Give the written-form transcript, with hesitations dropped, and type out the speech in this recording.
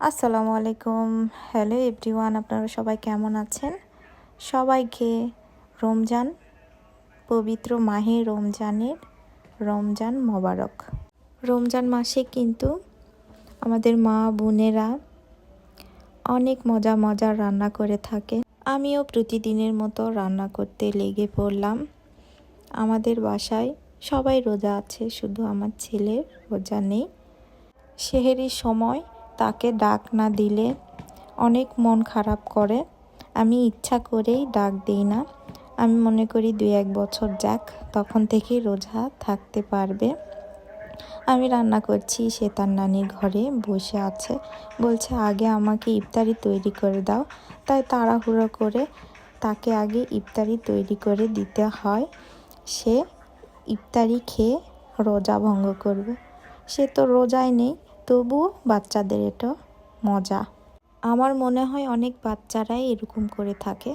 আসসালামু আলাইকুম। Hello everyone, আপনারা সবাই কেমন আছেন? সবাইকে রমজান, পবিত্র মাহে রমজান মোবারক। রমজান মাসে কিন্তু আমাদের মা বোনেরা অনেক মজার রান্না করে থাকে। আমিও প্রতিদিনের মতো রান্না করতে লেগে পড়লাম। আমাদের বাসায় সবাই রোজা আছে, শুধু আমার ছেলের রোজা নেই। সেহরির সময় তাকে ডাক না দিলে অনেক মন খারাপ করে। আমি ইচ্ছা করেই ডাক দিই না। আমি মনে করি 2-1 বছর যাক, তখন থেকেই রোজা থাকতে পারবে। আমি রান্না করছি, সে তার নানির ঘরে বসে আছে, বলছে আগে আমাকে ইফতারি তৈরি করে দাও। তাই তাড়াহুড়ো করে তাকে আগে ইফতারি তৈরি করে দিতে হয়। সে ইফতারি খেয়ে রোজা ভঙ্গ করবে। সে তো রোজায় নেই, তবুও বাচ্চাদের এটা মজা। আমার মনে হয় অনেক বাচ্চারাই এরকম করে থাকে।